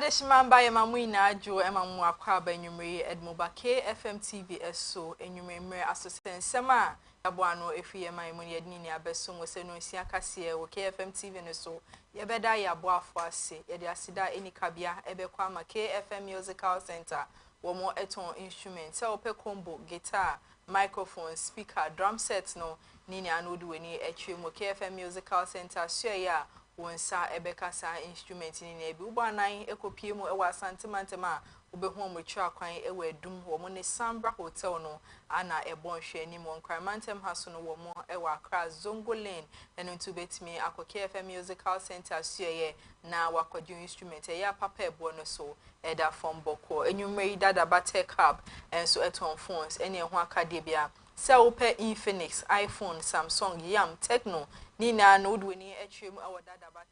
Adeshimamba Yamamuina Jo Emamu Akwa Benyumri Edmobake FM TV SO Enyumre Assistant Sema Yabuano Efi Yamuni Ednini Abeso Moseno Siakasie wo KFM TV so Yebeda Yabua Fuase Yedi Asida Eni Kabia Ebekwama KFM Musical Center Womo Eton Instruments Ope combo guitar microphone speaker drum set no Nini Anodu Weni Echimu KFM Musical Center Share wonsa ebekasa instrument ni na ebi uba nan ekopie mu ewa santimantema ubehu omutwa kwan ewa edum wo mo ne Sambra Hotel no ana ebon hwe ni mo nkramantem haso no wo mo ewa Accra Zongo Lane eno ntu betimi akoke FM Musical Center suye na wakoju instrument ya papa ebo no so eda from boko enyumre dada bate cab enso eton phones ene ho akade bia se ope Infinix iPhone Samsung Yam Tecno Nina no dweni etwem awodada bat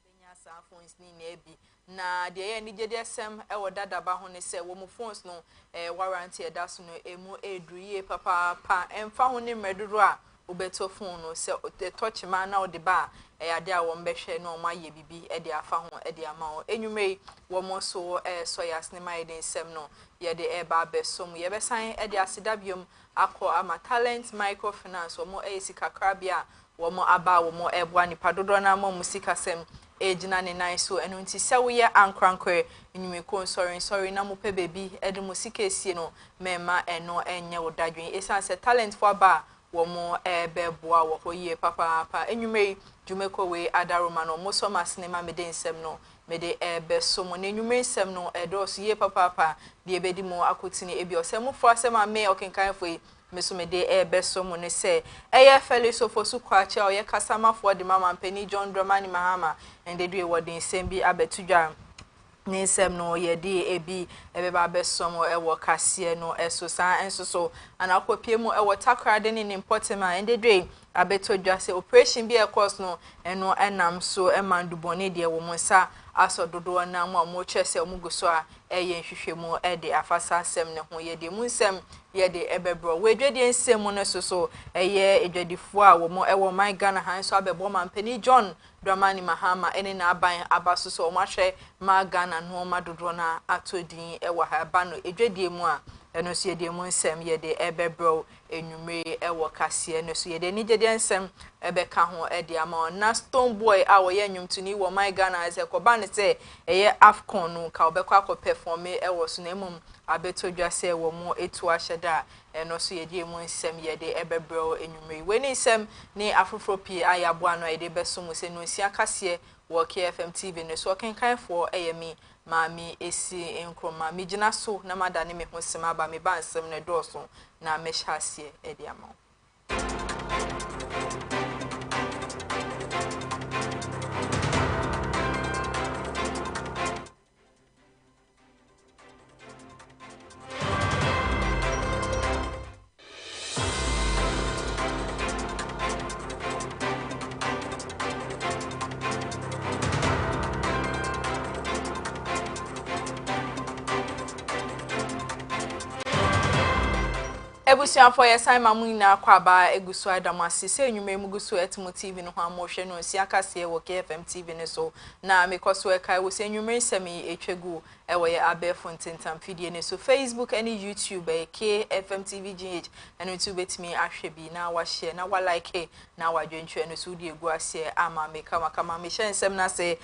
benya sa phones ni na ebi na de ye ni gede sem awodada ba ho ne se wo mo phones no warranty e da so no emu edruye papa pa emfa ho ne mreduro a obeto phone no se touch man na ode ba ade a wo mbehwe no ma ye bibi ede afa ho ede ama ho enwumei wo mo so so yas ne mai den sem no ye de eba besom ye besan ede asidabiom akọ ama talent microfinance wo mo esika krabia wo mo aba wo mo ebwa ni padodo na mo musika sem ejina ne nan so enu nti se wo ye ankrankre enyume ko sorry na mo pe baby ede musika esie no mema eno enye wo dadwen esan se talent for aba wo mo ebeboa wo hoye papa enyume jumeko we adaroma no mo so masnema meden sem no mede besom ne enyume sem no edos ye papa de ebedi mo akotini ebi osem fo asem ame okenkan fo mesomede besom ne se eye fele so fo su kwache o ye kasama fo de mama mpani John Dramani Mahama ende due wodin sem bi abetudwa Nisem no ye di ebi ebeba besom ewo kase no eso san enso so anakopie mu ewo takrade ni importema ende dwe abetodwa se operation bi e course no eno enam so emandubone de wo monsa asododo na mu amochese omuguso a eye nhwehwemu ede afasa asem ne ho ye de munsem ye de ebebro wedwede nsem no so eye edwadifo a wo mo ewo my Ghana han so abebo mampani John Dramani Mahama ene na aban abaso so omahwe ma Ghana no madodo na atodin ewa ha ba no edwadie mu a eno so ye de munsem ye de ebebro enwumre ewo kase eno so ye de nigede nsem ebeka ho ede ama na Stone Boy a wo ye nwumtuni wo my Ghana as ekoba ne se eye Afcon no ka obekwa ko perform ewo so na emum abetodwa se wo mo etu ahyeda eno so ye de mu nsem ye de ebebro enwumre weni nsem ni afoforo pi ayabo no ye de beso se no nsia kase wo KFM TV ne so kenkanfo eyemi Mami esi enkroma mijina so na madane me ho sema ba me ba nsem ne doso na mehyasie edi ama Ebusia for your time amuna kwaba egusu adamasi se enwume mugusu etimo TV no ho amohwe no nsia kase wo KFM TV ne so na mekoso e kai wo se enwume semi etwegu ewo ye abefo ntentam fidie ne so Facebook and YouTube KFM TV GH and YouTube betimi ahwe bi na wa share na wa like na wa dwentwe no so di egu ase ama me kama me hyensem na se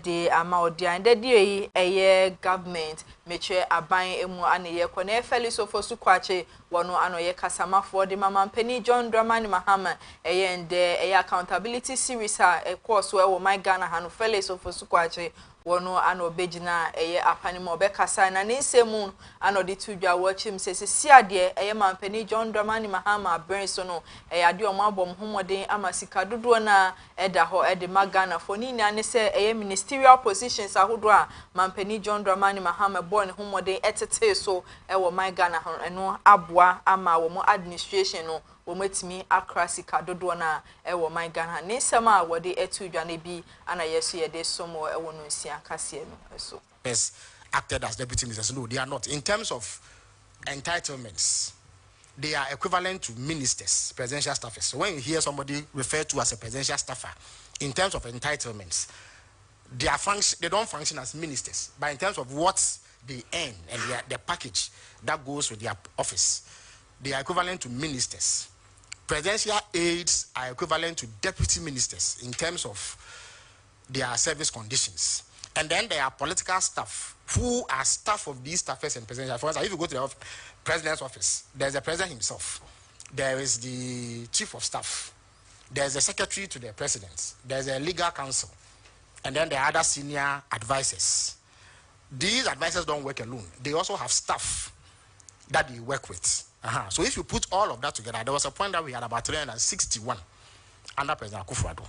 de ama odi ande de eye government meche aban emu aneye ko na efeli so fo su kwache wono ano ye kasama for the mama mpani John Dramani Mahama ende accountability series a course where my Ghana hanu fele so fo su kwache wono ano bejina apanimo bekasa na nsemu ano de tudwa watchim se ade mampani John Dramani Mahama brain so no ade o mabom homoden amasika dodo na eda ho ede magana for ni na ne se ministerial positions ahodo a mampani John Dramani Mahama born homoden etete so ewo my Ghana no aboa ama wo mo administration no wometimi akrasika dodo na ewo my Ghana nsema wode etudwa na bi ana yeso ye de somo ewo no nsia kase no so yes acted as deputy ministers. No, they are not. In terms of entitlements, they are equivalent to ministers, presidential staffers. So when you hear somebody referred to as a presidential staffer, in terms of entitlements, their function, they don't function as ministers, but in terms of what they earn and their package that goes with their office, they are equivalent to ministers. Presidential aides are equivalent to deputy ministers in terms of their service conditions. And then there are political staff who are staff of these staffers and presidential. For instance, if you go to the president's office, there's the president himself, there is the chief of staff, there's a secretary to the president, there's a legal counsel, and then there are other senior advisors. These advisors don't work alone. They also have staff that they work with. So if you put all of that together, there was a point that we had about 361 under President Akufo-Addo.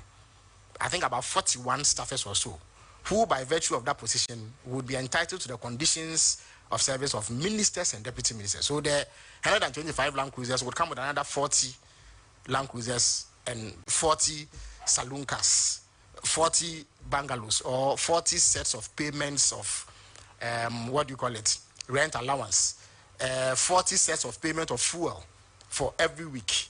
I think about 41 staffers or so, who by virtue of that position would be entitled to the conditions of service of ministers and deputy ministers. So the 125 Land Cruisers would come with another 40 Land Cruisers and 40 saloon cars, 40 bungalows, or 40 sets of payments of, rent allowance, 40 sets of payment of fuel for every week,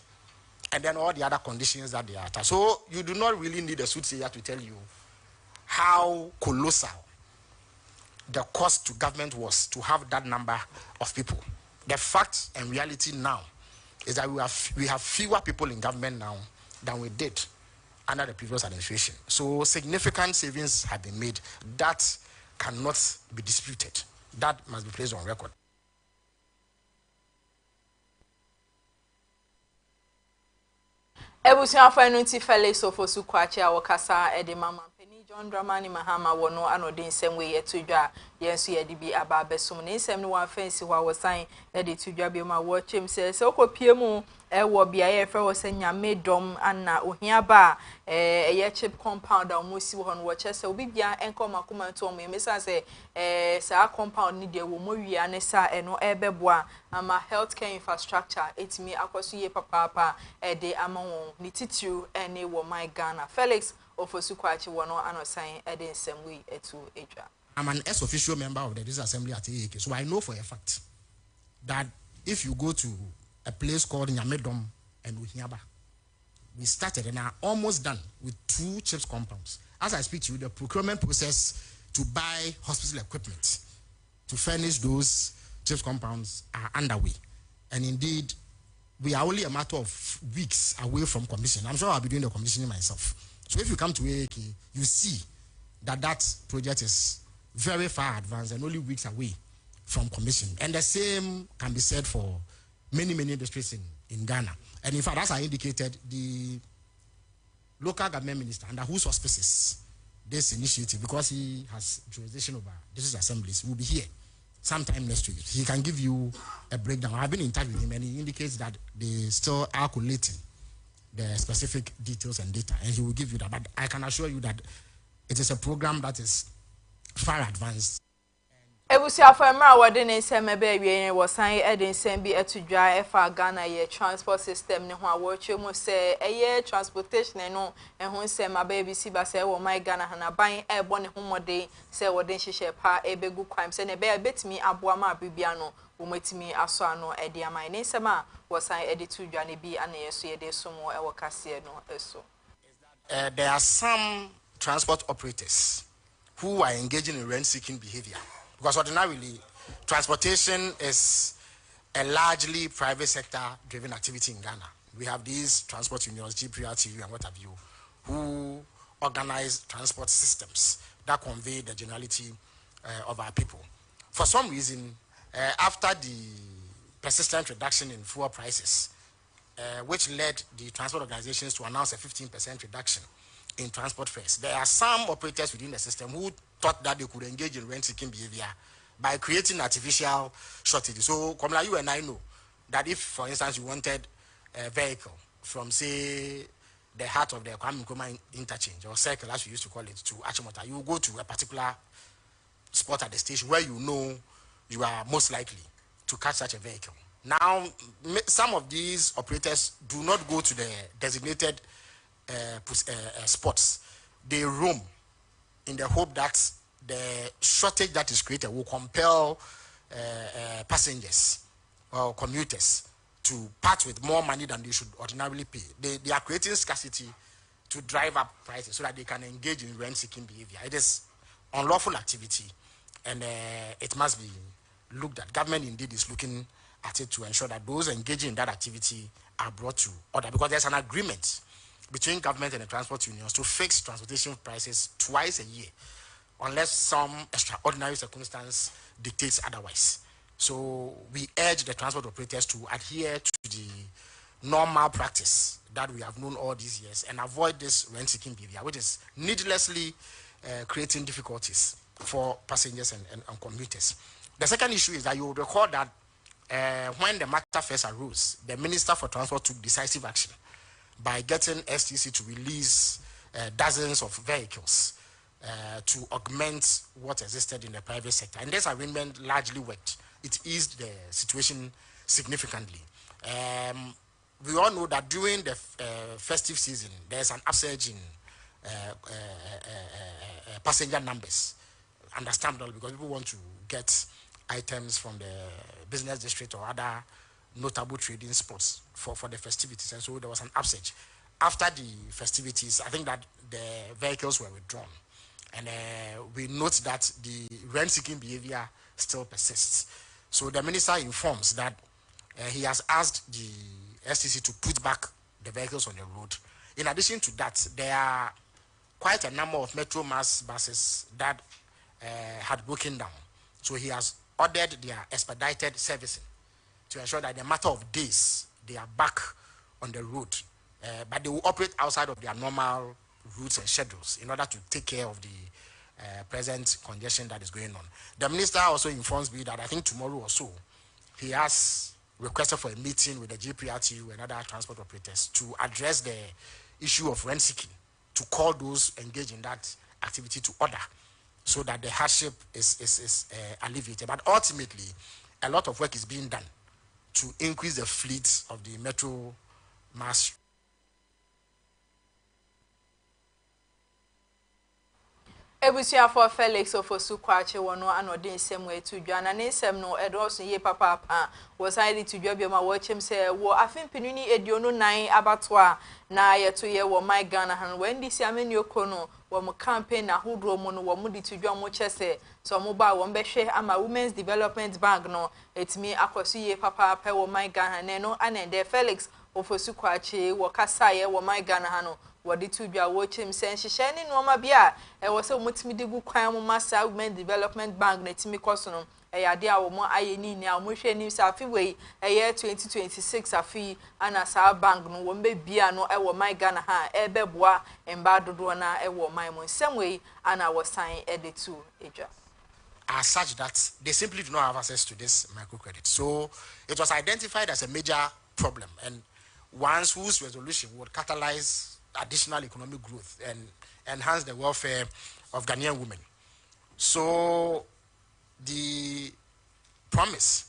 and then all the other conditions that they are attached. So you do not really need a soothsayer to tell you how colossal the cost to government was to have that number of people. The fact and reality now is that we have fewer people in government now than we did under the previous administration. So significant savings have been made. That cannot be disputed. That must be placed on record. Ebusia Fanuti Felix of Osukwachi Awokasa Ede Mama Penny John Dramani Mahama wono anodin same way etudwa yenso ye de bi aba besum ne nsem ne wan fancy wa wosan e de tudwa bi ma wo chem se okopie mu wo bia ye fe wo se nyame dom ana ohia ba ye chip compound a mo si wo no wo che se obi bia enko makoma to mo emisa se sa compound ni de wo mo wia ne sa eno ebeboa ama healthcare infrastructure etimi akwaso ye papa de amon ni titiu ene wo my Ghana Felix of Osukwachi wono anosan e de nsem we etu edwa. I'm an ex-official member of the District Assembly at AAK, so I know for a fact that if you go to a place called Nyamedom and Uhiaba, we started and are almost done with 2 CHIPS compounds. As I speak to you, the procurement process to buy hospital equipment to furnish those CHIPS compounds are underway. And indeed, we are only a matter of weeks away from commission. I'm sure I'll be doing the commissioning myself. So if you come to AAK, you see that that project is very far advanced and only weeks away from commission. And the same can be said for many districts in Ghana. And in fact, as I indicated, the local government minister, under whose auspices this initiative, because he has jurisdiction over district assemblies, will be here sometime next week. He can give you a breakdown. I've been in touch with him and he indicates that they still are collating the specific details and data, and he will give you that. But I can assure you that it is a program that is far advanced. Ebusia for emra wode ne nsem ebe wie wo san ede nsem bi etudwa efa Ghana ye transport system ne ho awoche mu se eye transportation no ho nsem aba bi si ba se wo my Ghana hana ban ebo ne ho mode se wode nhihye pa ebegu kwam se ne be betimi aboa ma bibia no wo metimi aso ano ede amai ne nsem a wo san ede tudwa ne bi ana yeso ye de somo ewo kase no eso. There are some transport operators who are engaging in rent-seeking behavior. Because ordinarily, transportation is a largely private sector-driven activity in Ghana. We have these transport unions, GPRTU and what have you, who organize transport systems that convey the generality of our people. For some reason, after the persistent reduction in fuel prices, which led the transport organizations to announce a 15% reduction in transport fares, there are some operators within the system who thought that they could engage in rent-seeking behavior by creating artificial shortages. So, Komla, you and I know that if, for instance, you wanted a vehicle from, say, the heart of the Kwame Nkrumah interchange, or circle, as we used to call it, to Achimota, you go to a particular spot at the station where you know you are most likely to catch such a vehicle. Now, some of these operators do not go to the designated spots. They roam in the hope that the shortage that is created will compel passengers or commuters to part with more money than they should ordinarily pay. They are creating scarcity to drive up prices so that they can engage in rent-seeking behavior. It is unlawful activity, and it must be looked at. Government indeed is looking at it to ensure that those engaging in that activity are brought to order, because there's an agreement between government and the transport unions to fix transportation prices twice a year, unless some extraordinary circumstance dictates otherwise. So we urge the transport operators to adhere to the normal practice that we have known all these years and avoid this rent-seeking behavior, which is needlessly creating difficulties for passengers and commuters. The second issue is that you will recall that when the matter first arose, the Minister for Transport took decisive action by getting STC to release dozens of vehicles to augment what existed in the private sector. And this arrangement largely worked. It eased the situation significantly. We all know that during the festive season, there's an upsurge in passenger numbers. Understandable, because people want to get items from the business district or other notable trading spots for the festivities, and so there was an upsurge. After the festivities, I think that the vehicles were withdrawn, and we note that the rent-seeking behavior still persists. So the minister informs that he has asked the STC to put back the vehicles on the road. In addition to that, there are quite a number of Metro Mass buses that had broken down. So he has ordered their expedited servicing to ensure that in a matter of days, they are back on the road. But they will operate outside of their normal routes and schedules in order to take care of the present congestion that is going on. The minister also informs me that I think tomorrow or so, he has requested for a meeting with the GPRTU and other transport operators to address the issue of rent seeking, to call those engaged in that activity to order, so that the hardship is alleviated. But ultimately, a lot of work is being done to increase the fleet of the Metro Mass. Ebusia for Felix of Osukwache wono anodin sem we to dwana ne sem no edoso ye papa was I to job ma watch him say wo afin pinuni ediono 9 abatwa na yeto ye wo my Ghana han when this ameni okono wo mo campaign na hodro mo no wo mo di to dwa mo chese so mo ba wo mbehwe ama Women's Development Bank no etimi akwaso ye papa wo my Ghana ne no anende Felix of Osukwache wo kasaye wo my Ghana hano wodi to bia wo chim sen hihye ne no ma bia e wo se mutimi de gu kwan mo masa Women's Development Bank na timi koso no e yade a wo mo ayeni ni a mo hwe ni sa afi we e ye 2026 afi ana sa bank no wo mbe bia no e wo my Ghana ha e beboa emba dodo na e wo my mo sem we ana wo sign e de to eja are such that they simply do not have access to this microcredit. So it was identified as a major problem, and ones whose resolution would catalyze additional economic growth and enhance the welfare of Ghanaian women. So the promise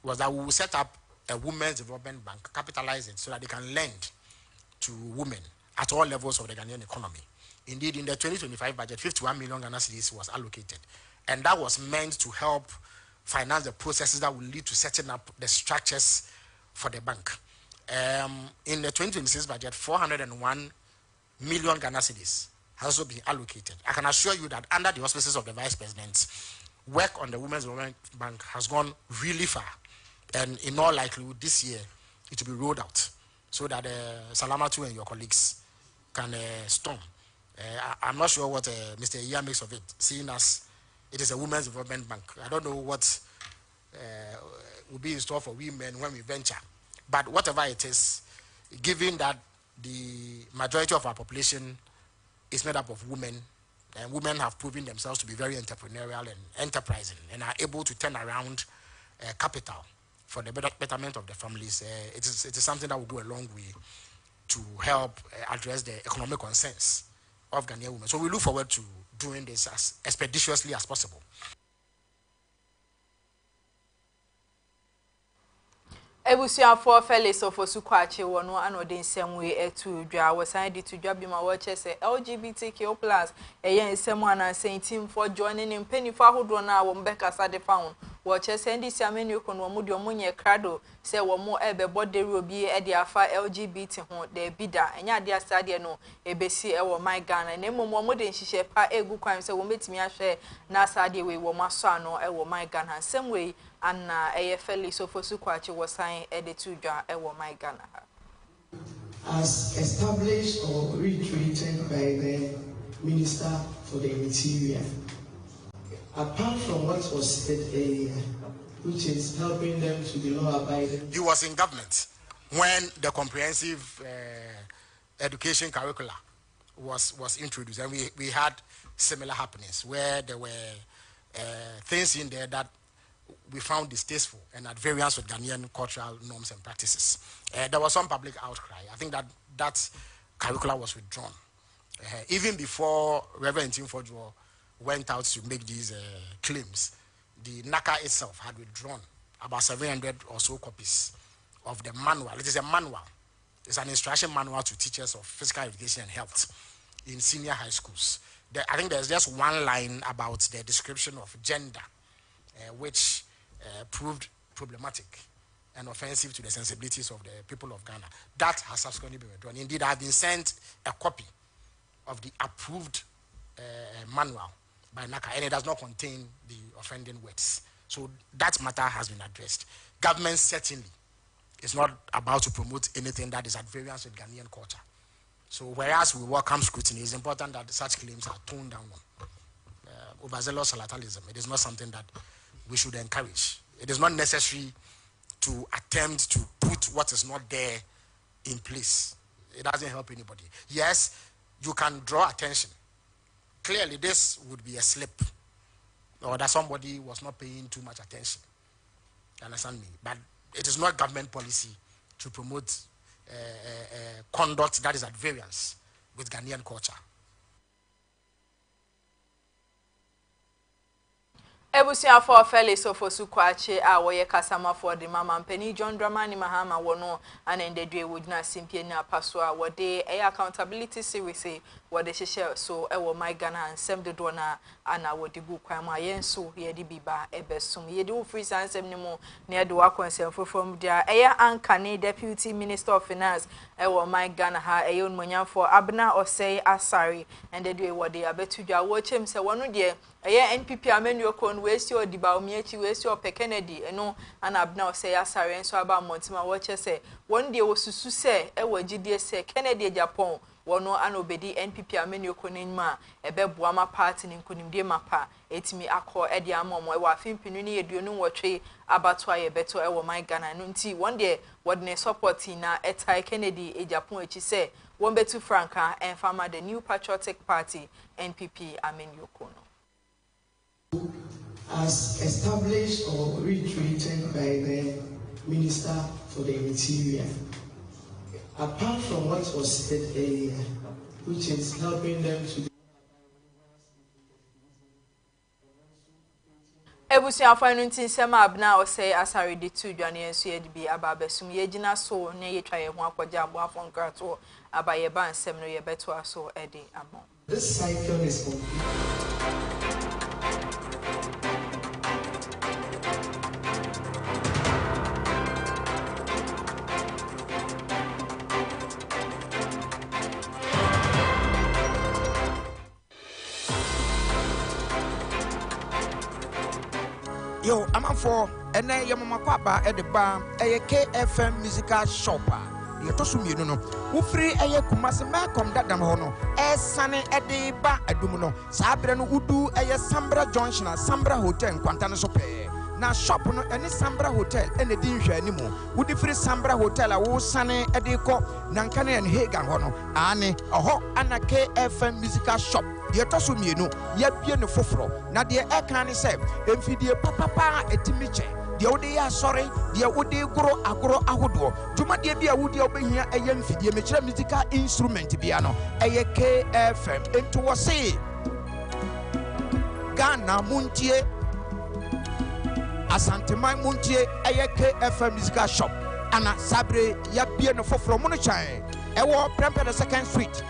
was that we will set up a Women's Development Bank, capitalize it so that they can lend to women at all levels of the Ghanaian economy. Indeed, in the 2025 budget, 51 million Ghana cedis was allocated, and that was meant to help finance the processes that will lead to setting up the structures for the bank. In the 2026 budget, 401 million Ghana cedis has also been allocated. I can assure you that under the auspices of the Vice President, work on the Women's Development Bank has gone really far, and in all likelihood this year it will be rolled out so that Salamatu and your colleagues can storm. I'm not sure what Mr. Iya makes of it, seeing as it is a Women's Development Bank. I don't know what will be in store for women when we venture, but whatever it is, given that the majority of our population is made up of women, and women have proven themselves to be very entrepreneurial and enterprising and are able to turn around capital for the betterment of the families. It is something that will go a long way to help address the economic concerns of Ghanaian women. So we look forward to doing this as expeditiously as possible. Ebusia for Felix of Osukwache wono anodin sem we etu dwa wasan di to dwa bi ma wo chese LGBTQ+ eye nsem ana team for joining in penny for ahodo na wo mbeka sade found watch NDC amenu kon wo de omunye krado se wo mo ebe boderi obi e de afa LGBT ho de bida enya de asade no ebesi e wo my Ghana na mmom wo de nhihye pa egu kwan se wo metimi ahwe na asade we wo maso ano e wo my Ghana same way anna eye Felix Ofosu Kwachi wo san e de tudwa e wo my Ghana as established or reiterated by the Minister for the Interior. Apart from what was said earlier, which is helping them to be law-abiding. He was in government when the comprehensive education curricula was introduced, and we had similar happenings where there were things in there that we found distasteful and at variance with Ghanaian cultural norms and practices. There was some public outcry. I think that curricula was withdrawn. Even before Reverend Tim Fodjo went out to make these claims, the NACA itself had withdrawn about 700 or so copies of the manual. It is a manual. It's an instruction manual to teachers of physical education and health in senior high schools. I think there's just one line about the description of gender, which proved problematic and offensive to the sensibilities of the people of Ghana. That has subsequently been withdrawn. Indeed, I have been sent a copy of the approved manual by NACA, and it does not contain the offending words. So that matter has been addressed. Government certainly is not about to promote anything that is at variance with Ghanaian culture. So whereas we welcome scrutiny, it's important that such claims are toned down on. Overzealous salatalism, it is not something that we should encourage. It is not necessary to attempt to put what is not there in place. It doesn't help anybody. Yes, you can draw attention. Clearly, this would be a slip, or that somebody was not paying too much attention. You understand me? But it is not government policy to promote conduct that is at variance with Ghanaian culture. Ebusia for Felix Ofosu Kwachi a woye kasama for the mama mpeni John Dramani Mahama wono anende dwe wudna simpie na paso a wode accountability series wode hihye so ewo my Ghana ansem de do na ana wode gu kwan ma yenso ye de biba ebesum ye de wo free sansem ni mo na de wa konsem fofom dia Ankane Deputy Minister of Finance ewo my Ghana ha onmonyam for Abna Osei Asari ende dwe wode abetudwa wo chem se wono de NPP amenu kon we si odiba omiachi we si ope Kennedy eno ana Abna Osei Asari enso aba montima wo che se won de wo susu se ewo gidie se Kennedy Japan wono ana obedi NPP amenu konenma ebeboa ma party ni nkonimdie mapa etimi akọ ede amomo ewa afimpinu ni eduonu wotwe abatwa ye beto ewo my Ghana no nti one day wodne support na etai Kennedy Japan echi se won betu franka and farmer the New Patriotic Party NPP amenu kono as established or reiterated by the Minister for the Interior. Apart from what was said earlier, which is helping them to Ebusia afanu ntin sema Abna Osei Asari de tudwane enso ye de bi ababesum ye gina so ne ye twa ye ho akwaja abo afon krato abaye ban sem no ye beto aso ede amon. This cycle is complete. Yo, I'm for and I am Makwaba at the bar, a KFM musical shopper. The Tosum, you know, who free a Kumasa Malcolm that Damono, a sunny at the bar at Dumuno, Sabran Udu, a Sambra Junction, Sambra Hotel, Quantana Sope. Now, shop no any Sambra Hotel and the Dinja anymore. Would the free Sambra Hotel, a wool sunny at the co, Nankane and Hagan Hono, Annie, a hot and a KFM musical shop. The Tosum, you know, yet be no fofro. Now, the air can say, and feed the papa at Timiche. The Odia, sorry, the Ode Gro Agro Ahudo. Juma de Bia Woody open here a young figure, musical instrument piano, a KFM, and to say Ghana Muntie. Asante Mai Muntie, a KFM musical shop. Anna Sabre, Yabiano for Monochai. Ewa Premper the 2nd Street.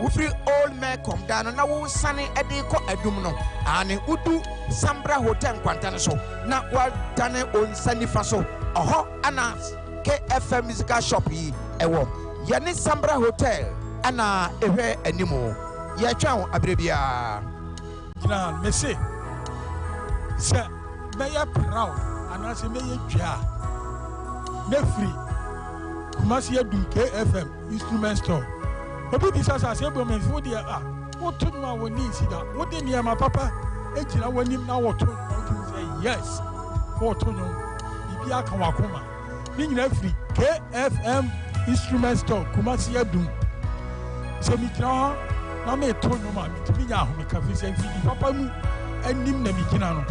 wofiri old Melcom down na wo sane ede ko adum no ane udu Sambra Hotel kwantane so na wa dane on sanifa so oho ana KFM musical shop yi ewo yene Sambra Hotel ana ehwe animo ye twa abrebia gina mese se meya proud ana se meye dwa mefri kumasi edun KFM instrument store obi bisa sa se bo me fu dia what to ma woni sida what dey near my papa ejira wonim na what to say yes what to no bibi aka wakoma ni nyina free KFM instrument store kumasi edun se mi tra na me to no ma mi tibi nya ho me ka fi se fi papa mu anim na mi kina no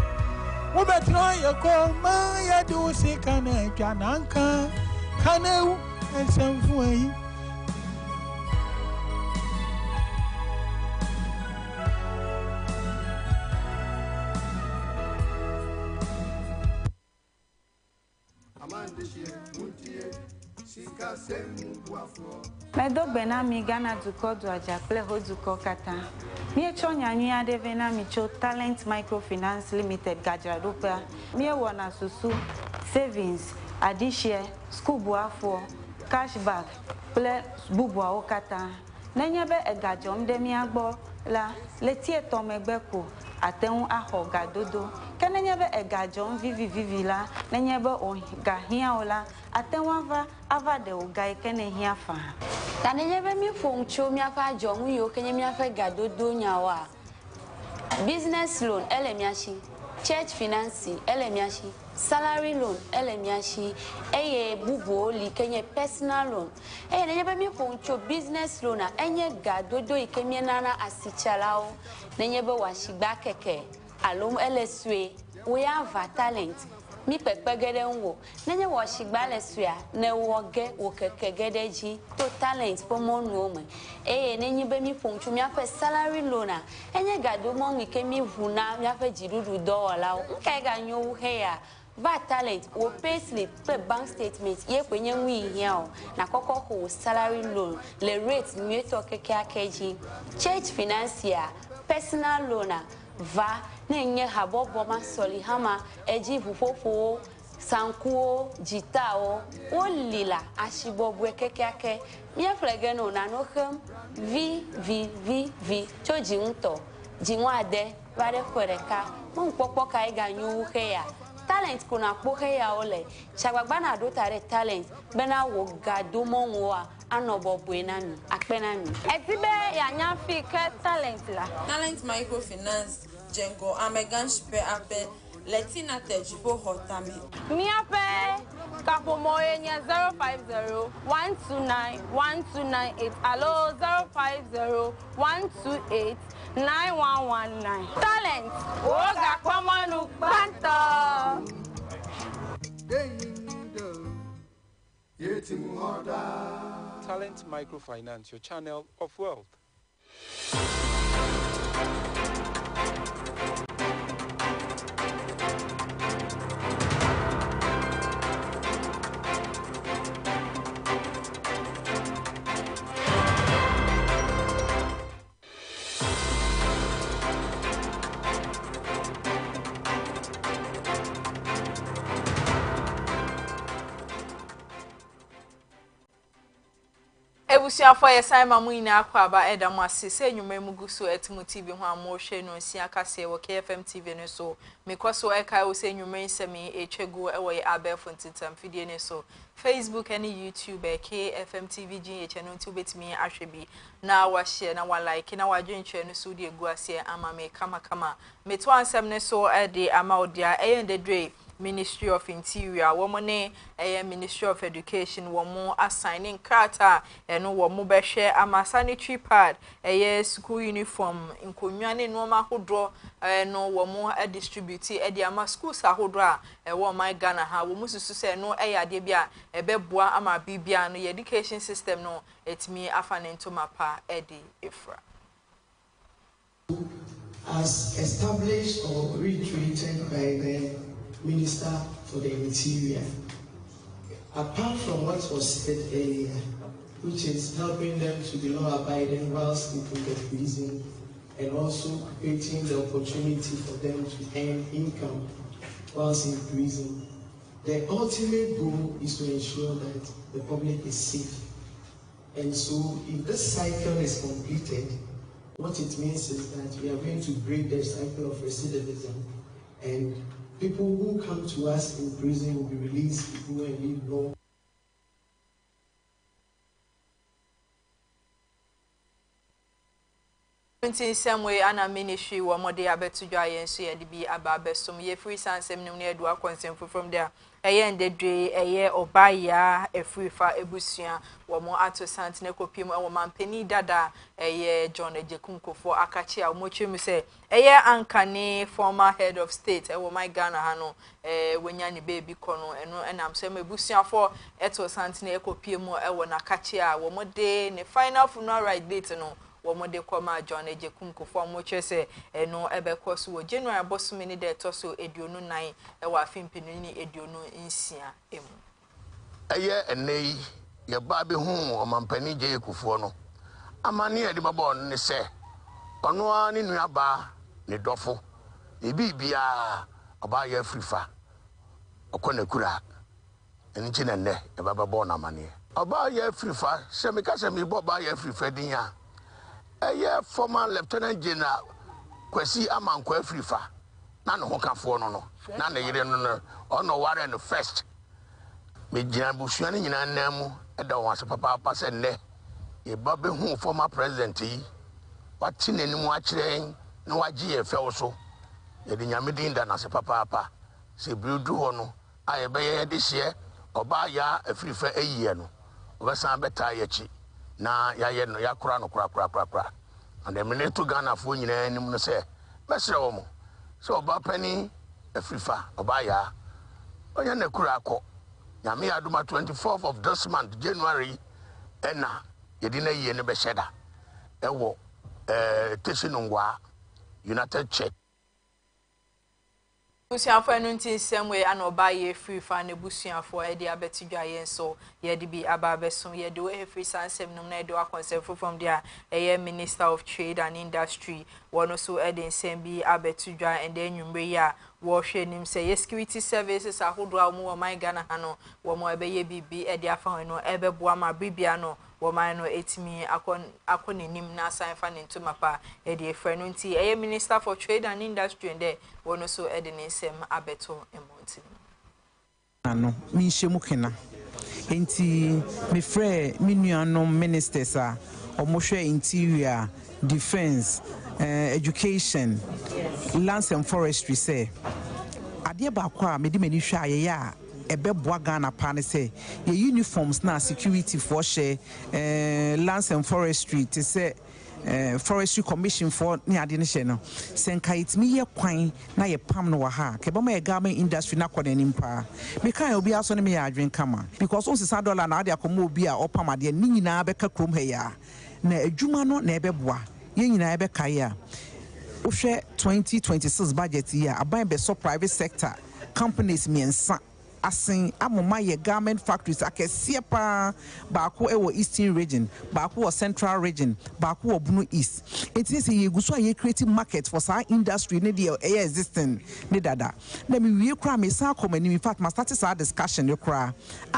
wo betra ye ko ma ya do se kana twa nanka kaneu ensemfu ayi Medo benami Ghana duko do ajakle ho duko kata. Mie chonya nua de venami cho Talent Microfinance Limited Gajadopa. Mie wona susu savings, adishie, school buafo, cashback, ple bubua okata. Nenyebe egajom de mi agbo la letie tomegbeko ateun aho gadodo. Kenenyebe egajom vivi la nenyebe o gahia ola atenwa ava de ogai kene hia fa. Tanenyebe mi foncho mi afa jomu yo kenye mi afa gadodo nyawa. Business loan elemiashi, church financing elemiashi, salary loan elemiashi, eye bubo li kenye personal loan. Nenyebe mi foncho business loan enye gadodo ikemie nana asichalao. Nenyebe washigba keke alum eleswe we have talent. Mi pepegede nwo nenye wo shigba lesua na woge wo kekegede ji to talent pomo nuome nenye be mi fonchu mi afa salary loan enye gado mo mi ke mi vuna mi afa jirudu $1 nke ga nyo he ya va talent wo pay slip pe bank statement ye kwenye nwi hia o na kokko ho salary loan le rate mi to keke akeji church financier personal loan va nenye habobo masoli hama eji fufofo sankuo jitao olila ashibobwe kekeake mie flegeno na nohem v choji nto jinwade vare kwereka mpopo kai ganyu heya talent kuna po heya ole chagbagba na do tare talent bena wo gado monwa anobobwe nami akpenami etibe ya nyafi ke talent la Talent Microfinance Jengo Amegan Shipe Ape Letina Tejipo Hotami miape kapo moye nya 050-129-1298 alo 050-128-9119 talent oga kwamanu banto Talent Microfinance, your channel of wealth. Ebusuafo yesaima mu ina akwa ba edamu asese enwuma emuguso etimu TV ho amohwe no nsia kase wo KFM TV ne so mekoso eka wo se enwuma nsemi echego ewo ye abefo ntitam fidie ne so Facebook and YouTube KFM TV gye channel nti obetimi ahwebi na wa share na wa like na wa dwenche no so de egu ase ama me kama meto ansem ne so de ama odia eyendedre Ministry of Interior, woman, Ministry of Education, woman assigning krata, and woman be share a sanitary pad, school uniform, in Kunyani, no ma who draw, no woman distribute, ama schools a who draw, woman Ghana, how we must say no debia, beboa ama bibia, no education system, no, it's me afan into my pa, Eddie Ifra. As established or retweeted by the Minister for the Interior. Apart from what was said earlier, which is helping them to be law-abiding whilst in the prison, and also creating the opportunity for them to earn income whilst in prison. The ultimate goal is to ensure that the public is safe. And so if this cycle is completed, what it means is that we are going to break the cycle of recidivism, and people who come to us in prison will be released to go and live long. In some way, Anna Ministry, one more day, I bet to dry and see the be about best. Some year free sans seminary do a consent from there. A year and the day, a year or by ya, a free fire, a busia, one more ato Santineco Pim, or man penny dada, a year John a Jacunco for Akachia, Mochim say, a year Ankane, former head of state, a my Ghana Hano, when Yanni baby corner, and I'm saying a busia for Eto Santineco Pim or Akachia, one more day, and the final funeral right later no. Womode kwama John Ejekumko for moche se no ebe koso January boss mini de toso eduonu 9 e wa fimpini eduonu nsia emu eye enei ye ba be hu omampani je ekufuo no amane ye de babo ne se ono a ne nuaba ne dofo e bibia oba ye afrifa okona kura eni chi ne ne e baba bo na amane oba ye afrifa se me ka se me bo ba ye afrifa din ya eye former lieutenant general Kwesi Amankwa Afrifa na no hokafo no na ne yire no ono ware no first me gina busuane nyina namu e da won papa se ne e ba be hu former president yi wati nanimu a kire na waji e fe so e de nyame din da na se papa se brudu ho no aye be ye de hye oba ya Afrifa eyiye no obesan beta ye chi na ya ye no ya kura no kura and the minute to Ghana for you and no say mesre wo so oba pani Afrifa oba ya onya na kura akọ nyame aduma 24th of this month January ena yedina ye ne be sheda ewo Teshinungwa United Church Busiafo enu nti semwe ana oba ye free fa na busiafo e de abetidwa yen so ye de bi aba beso ye de we free sansem num na de akonsefo from there e Minister of Trade and Industry one so e de nsem bi abetidwa and then nwumre ya wo hwe nim say ye security services ahodo a mo my Ghana hano wo mo ebe ye bibi e de afa no ebe boa ma bibia no woman no etimi akon nim na san fa ne ntoma pa e de efra no nti e Minister for Trade and Industry and there wono so e de nsem abeto emonti ano mi nhemu kena enti me frɛ me nuanom ministers a omohwɛ interior defense education lands and forestry say ade ba kwa me de mani hwɛ ayɛ a ebeboa Ghana pa ne say ye uniforms na security for share lands and forestry to say forestry commission for ni ade ne hye no senka itimi ye kwan na ye pam no wa ha ke ba ma ye garment industry na kɔ nanim pa me kan obi aso ne me ya adwen kama because on $6 na ade akomo obi a opam ade ni nyina beka krom ha ya na adwuma no na ebeboa ye nyina beka ya ohwɛ 2026 budget year aban be so private sector companies miensa asin amoma ye garment factories akesie pa baako e wo eastern region baako wo central region baako wo bunu east enti say ye guso ye creative market for sa industry ne dey existing ne dada na me wie kra me sa komani in fact ma start sa discussion ye kra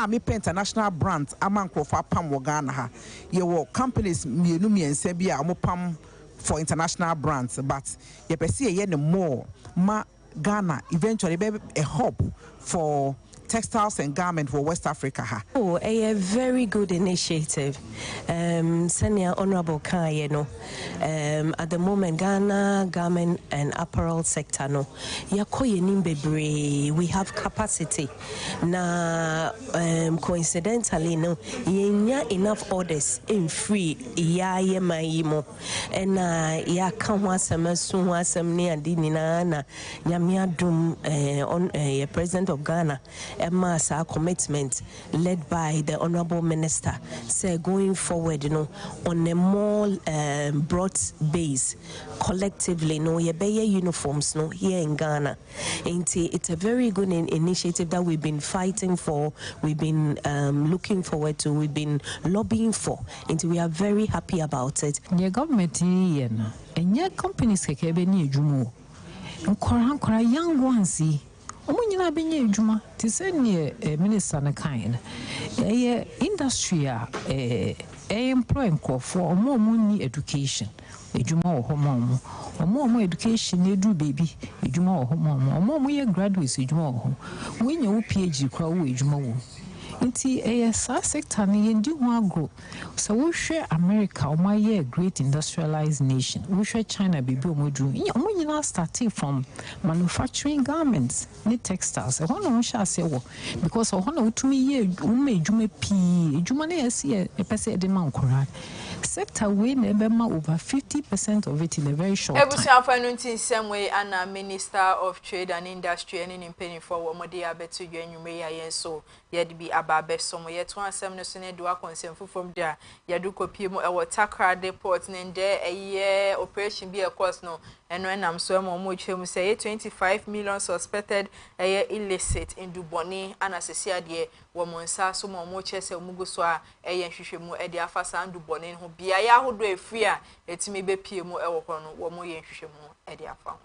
me international brands amanko for pam wo Ghana ha ye wo companies mienu miensa bi a mo pam for international brands but ye pese ye ne more ma Ghana eventually be a hub for textiles and garment for West Africa ha. Oh, a very good initiative. Senior Honorable Kanye no. At the moment Ghana garment and apparel sector no. Yakoye nimbebre we have capacity. Na coincidentally no yenya enough orders in free ya mayimo. And ya kanwa samasu wasam ni adini na nyamia dum on President of Ghana Masa commitment led by the Honorable Minister, say going forward, on a more broad base, collectively, yebeye uniforms, here in Ghana. It's a very good initiative that we've been fighting for, we've been looking forward to, we've been lobbying for, and we are very happy about it. The government and your companies can be near Jumo. Nkora young ones omunyina benye adwuma ti se ne minister na kind industry employ nkofo omo education adwuma wo homo omo education edu baby adwuma wo homo omo ye graduates adwuma wo we nya wo PhD kwa wo adwuma wo nti sa sector na yendi ho agro so we share America o my great industrialized nation we share China baby o modu omo nyina starting from manufacturing garments ni textiles e hono sha se wo because o hono utumi ye adwuma pi adwuma na yesi e pese de man koran sector we na be ma over 50% of it in a very short time. Ebusi afanunti same way ana Minister of Trade and Industry and in penny for womode abetu dwanwume ya yenso ye de bi ababe somo ye to ansem no so ne do akonsem from there ye do kopie mu e Takra deport ne nde eye operation bi e course no eno enam so mo twem say 25 million suspected illicit in Duboni ana sesia de wo monsa so mo chese omugo so a hwehwemu e de afasa Duboni ho bia ya hodo efri a etimi be pie mu e wo no wo mo hwehwemu e de afa ho.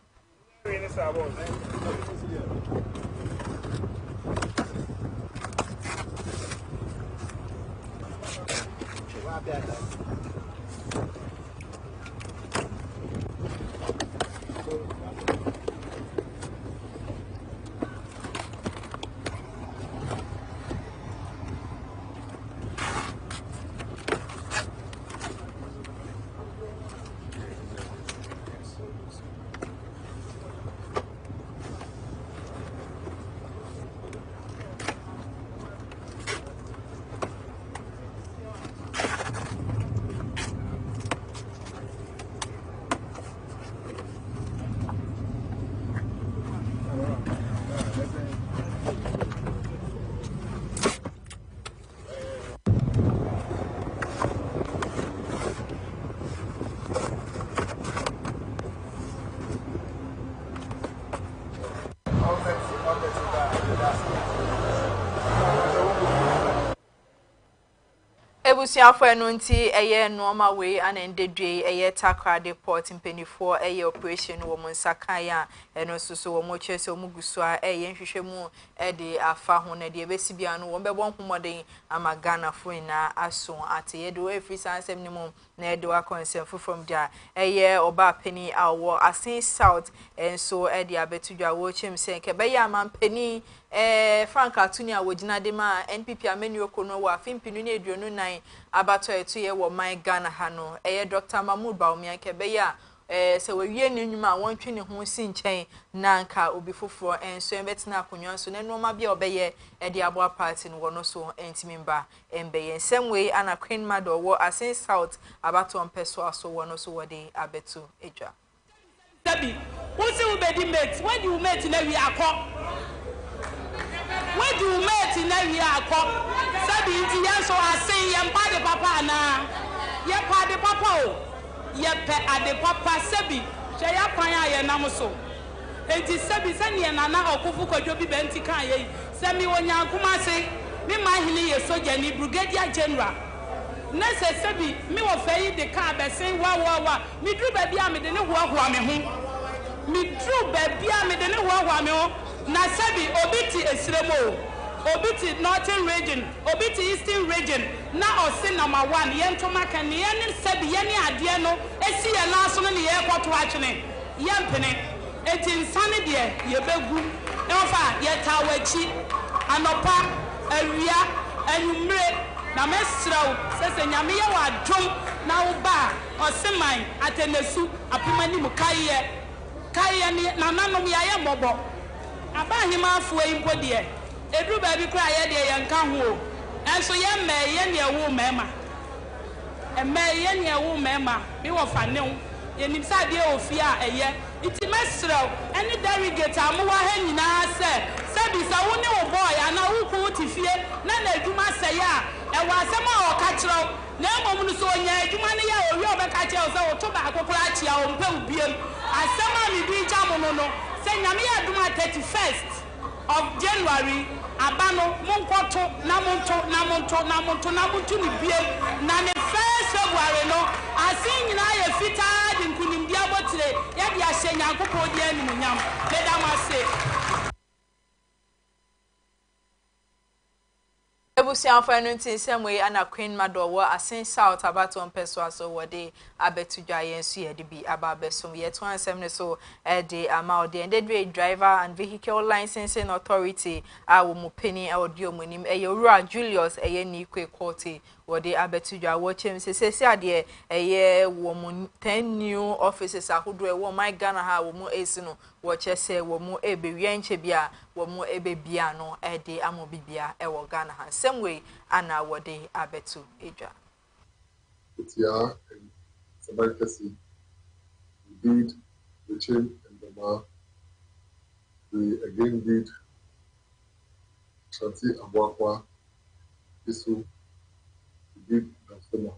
Ebusiafo eno nti eye normal way and endedwe eye Takra deport mpenifo eye operation wo monsakan ya eno soso wo mochese omuguso a eye nhwehwemu de afa ho na de ebesi bia no wo bebo nhomoden amagana fo ina aso ate ye do every sansem ni mu na de wa consent from there eye oba pani awo asin south enso de abetudwa wo chem se ke be ya man pani Frank Atuni awogina de ma NPP amenu okono wa fimpinu ne eduonu nan abato etu ye wo man Ghana ha no Dr. Mahmoud Baumia kebe ya se we ni nwuma wontwe ne ho si nchen na nka obi foforo enso embetina akonwa so ne noma bia obeye de aboa party no wono so entimimba embeye same way ana Queen Mother wo asin south abato mpeso aso wono so wode abetu edwa Sabi wose wo bedi mate when you mate na wi akọ when you mate na wi akọ sabi nti yanso asin ye mpa de papa na ye pa de papa o ye pe ade papa sabi hwe ya kwan a ye nam so enti sabi sane nana okufu kwadwo bi benti kan ye sami wonyankuma se me mahini ye soja ni brigadier general na se sabi me wo fayi de ka besen wa mi dru ba bia me de ne hoahoa me ho mi dru ba bia me de ne hoahoa me ho na sabi obiti esremo obiti northern region obiti eastern region na osi number 1 ye ntoma kan ye ne sabi ye ne ade no esi ye na so ne ye kwoto atwene ye mpene eti nsane de ye begu e ofa ye tawachi anopa awia anumre na mesraw sese nyame ye wa dwom na wo ba oseman atenesu apimani mukaye ni nananom ya ye mobo abahima afuwa impo de edru ba bi kra ye de ye nka ho enso ye me ye ne ewu mema ye ne ewu mema bi wo fa ne ye nim sa de ofia eye iti mesraw any delegate amuwa ha nyina se bi sa wo ne wo boy ana wo ko tifie na na adwuma sɛye a ɛwɔ asɛm a ɔka kyerɛw na mmom no so onya adwuma ne ya owi obɛka kyerɛw sɛ wo to ba akokora akyia wo mpɛ ubiem asɛm a me bi gya mo no sɛ nyame yɛ adwuma 31st of January abano monkoto na monto ni biem na ne 1st February no asin nyina yɛ fitaa de nkunimdia botire yɛ de ahyɛ nyankopɔ di animunyam leda mase Ebusian Finance Semwe ana Queen Madowo asin South Abaton Peswa so wode abetudwa yensu ye de bi ababesom ye to ansem ne so de amount de and driver and vehicle licensing authority awo mu penny audio munim Ewura Julius ni kwe court wode abetudwa wo chem sese ade wo mu 10 new offices ahodo wo my Ghana ha wo mu esino wo chese wo mu ebewie nche bia wo mu ebebia no de amobibia wo Ghana ha semwe ana wode abetu edwa Itia and Sabankasi we did the chain and the bar. We again did Shanti Abwakwa Isu. We did Nasoma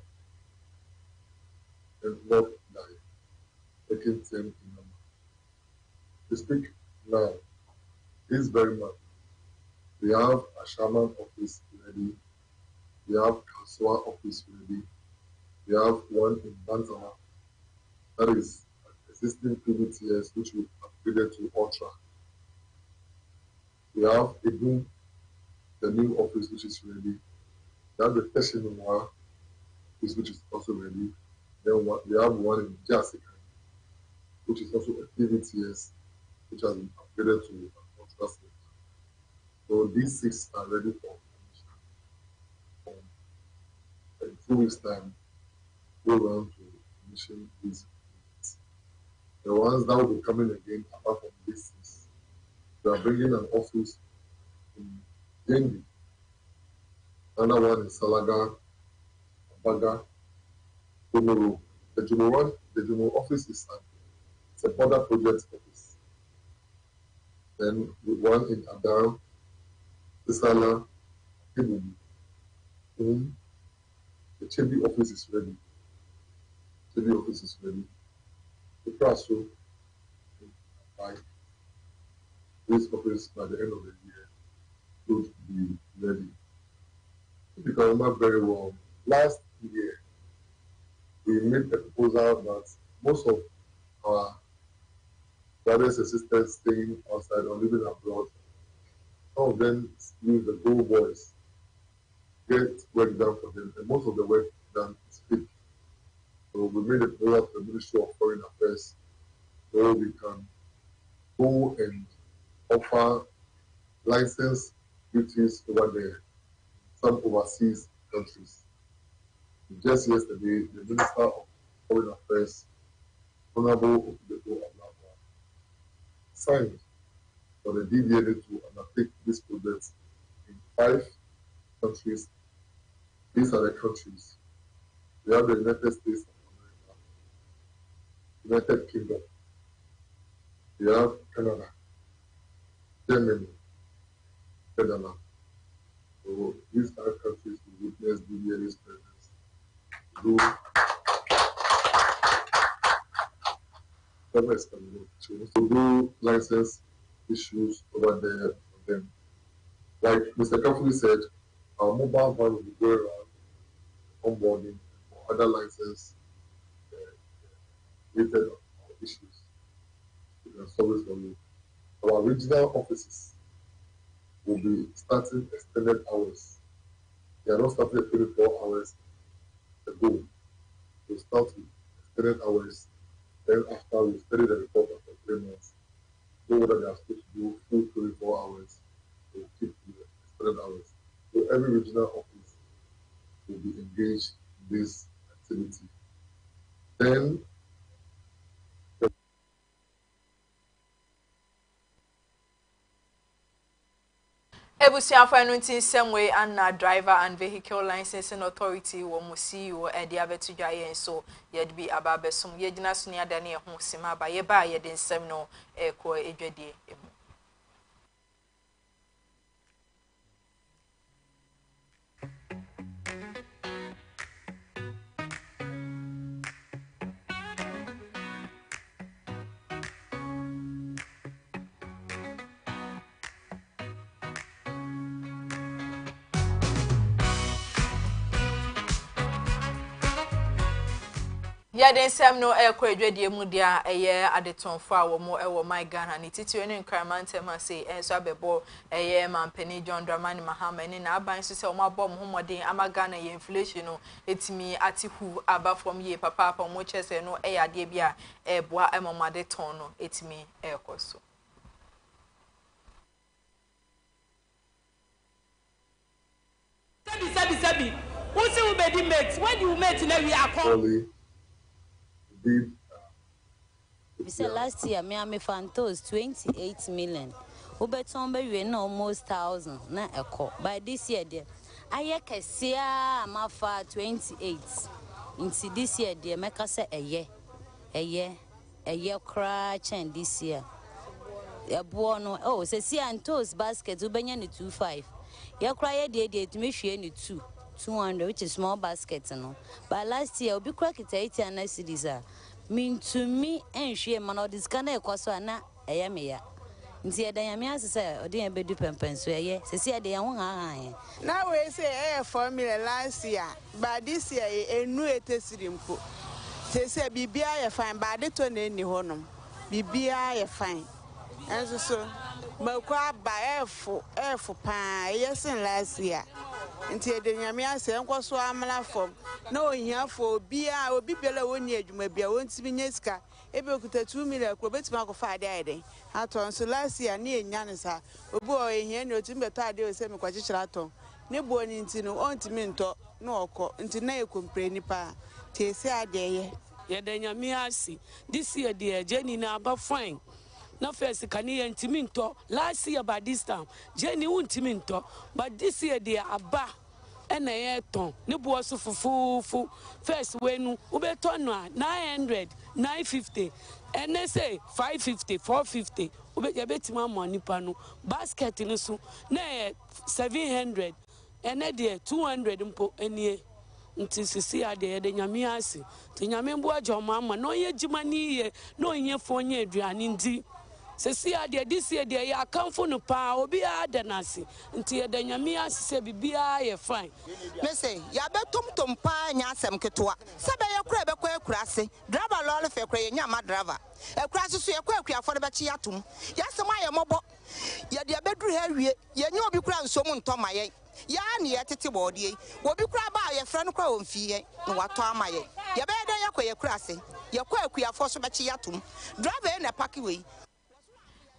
and not die. Taking 10 in number. To speak now, this very much. We have a shaman office ready. We have Kaswa office ready. We have one in Bantama. That is an existing PBTS which we upgraded to Ultra. We have Egum, the new office which is ready. We have the Teshinwa office which is also ready. Then we have one in Jessica, which is also a PBTS which has been upgraded to an Ultra center. So these 6 are ready for commission. In 2 weeks' time, go around to commission these units. The ones that will be coming again, apart from these 6, we are bringing an office in Dengi, another one in Salaga, Abaga, Tomoro. The Jumo office is a border project office. Then one in Adam, Isala, Kibubi. The Chebi office is ready. The office is ready. The classroom by this office by the end of the year should be ready. If you can remember very well, last year we made a proposal that most of our brothers and sisters staying outside or living abroad, some of them use the Go Boys, get work done for them, and most of the work done is fake. So we made a proposal to the Ministry of Foreign Affairs where we can go and offer license duties over there, some overseas countries. Just yesterday, the Minister of Foreign Affairs, Honorable Okudeko Ablakwa, signed for the DDNA to undertake this project in 5 countries. These are the countries. We have the United States of America, United Kingdom, we have Canada, Germany, Netherlands. So these 5 countries will witness DDNA's presence. To do license issues over there for them. Like Mr. Kafuli said, our mobile van will be going around onboarding for other license related issues. We can solve it for you. Our regional offices will be starting extended hours. They are not starting at 24 hours ago. We'll start with extended hours. Then after we study the report after 3 months, know whether they are supposed to do full 24 hours or keep the extended hours. So every regional office will be engaged in this activity. Then Ebusian Finance Semwe and driver and vehicle licensing authority wo mu CEO edi abetudwa yen so yed bi ababesum yegina so ne adane ho sima ba ye ba ye den sem no ko edwadie emu dia den sem no ekọ edwadie mu dia eye adetonfo a wo mo ewo my Ghana ni titire ne nkramantem ase enso abebo eye mampani John Dramani Mahama ni na aban so se o mabom homoden ama Ghana ye inflation no etimi atihu aba from ye papa mo chese no eye ade bia eboa emomade ton no etimi ekoso Sabi. Who say we be the mates? When you mate now we are come. We said last year me fantos 28 million. Ubeton be no almost 1,000 na eko. By this year there, aye kesia amafa 28. Into this year there, make us say a year cry change this year. A buono oh say see and toast basket ubenya ni 25. Your cry de to me share ni 200, which is small basket no. But last year obi crack it 80 and cities mean to me and share man or this kind of kwaso na eya nti eda yame asese odi en bedu pempen so eye se se eda yan han now we say formula last year but this year enu etesirimpo se bibia ye fine but de to na ni honom bibia ye fine enso so makwa ba efo pa yes last year nti eda yame ase enkoso amala form na ohia fo bia obi bela woni adwuma bia wontimi nyesika ebe okuta 2 million ko betima ko fa ade ayde aton so last year na enya ne sa obi o ehia ne otim beto ade o se me kwachichira aton ne bo ni nti no ontimi nto na okọ nti na ekompre nipa ti ese ade ye de nyame asi this year de Jenny na aba fine na first kan ye ntimi nto last year by this time Jenny untimi nto but this year de aba ena ye ton ne bo so fufufu first wenu ubeton no 900 950 and they say 550 450 ube betima money panu basket ni so na 700 and they 200 mpo enie nti sisi ade de nyame ase ti nyame mbo ajoma no ye jima ni ye no ye fonye aduane ndi sisi ade this year de ya akamfo no pa obi ada nase nti de nyame ase se bibia ye fine me say ya betom pa nya asem ketwa se be ye kura be kwa akurase driver lorry fe kura ye nya ma driver akurase so ye kwa akuafo de be chi atom ya se ma ye mobo ye de beduru ha wie ye nya obi kura nso mu ntoma ye ya ne ye tete bode obi kura ba ye fra no kura onfi ye no wato ama ye ye be de ye kwa ye kurase ye kwa akuafo so be chi atom driver na paki we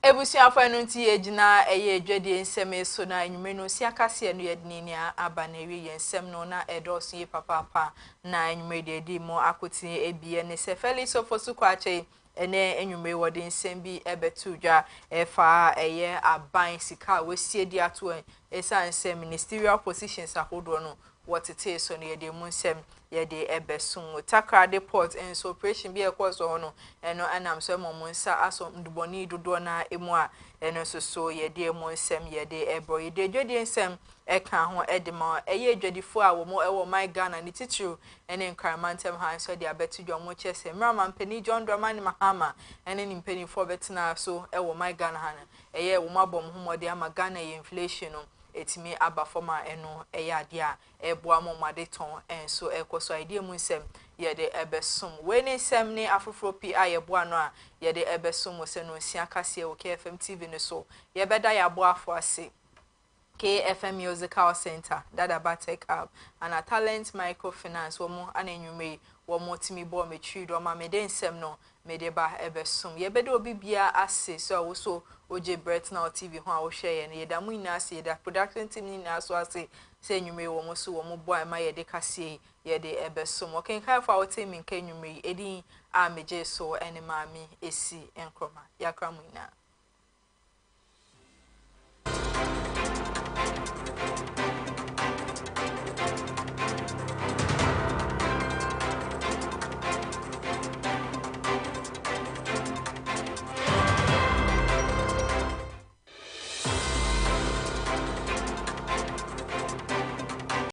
Ebusiafo no nti ejina eye edwade nsem so na enwume no si akase no yedini aba na ewi yensem no na edoso ye papa na enwume de di mo akoti ebie ne se Felix ofosu kwache ene enwume wode nsem bi ebetu dwa efa eye aban sika wesie di ato esa nsem ministerial positions ahodo no wotete so no yede mu nsem yede ebesun Takra deport enso operation bi ekoso hono eno anam so momunsa aso nduboni dodo na emu a eno so yede mu nsem yede ebo yede dwede nsem eka ho edema eye dwadifo a wo mo ewo my Ghana ni titru ene nkramantem han so de abetu dwo mo chese mrama mpani John Dramani Mahama ene ni mpani fo betina so ewo my Ghana han eye wo mabom homode ama Ghana ye inflation no etimi aba forma eno ade a eboa momade ton enso ekoso idea mu nsem yede ebesum we ne nsem ne afoforo pi a yeboa no a yede ebesum se no nsia kase wo KFM TV ne so yebeda ya boa afo ase KFM Musical Center Dada Batek Hub and a Talent Microfinance womo anenwume womo timi bo metri do ma mede nsem no medeba ebesum yebeda obi bia ase so wo so oje Brett Now TV ho a wo hwe ye ne yeda mu ina ase yeda production team ni na so ase se enwume womo so womo boy ma yede kase yede ebesum oken kan fa wo team nka enwume edin a meje so ene maami esi enkroma yakra mu ina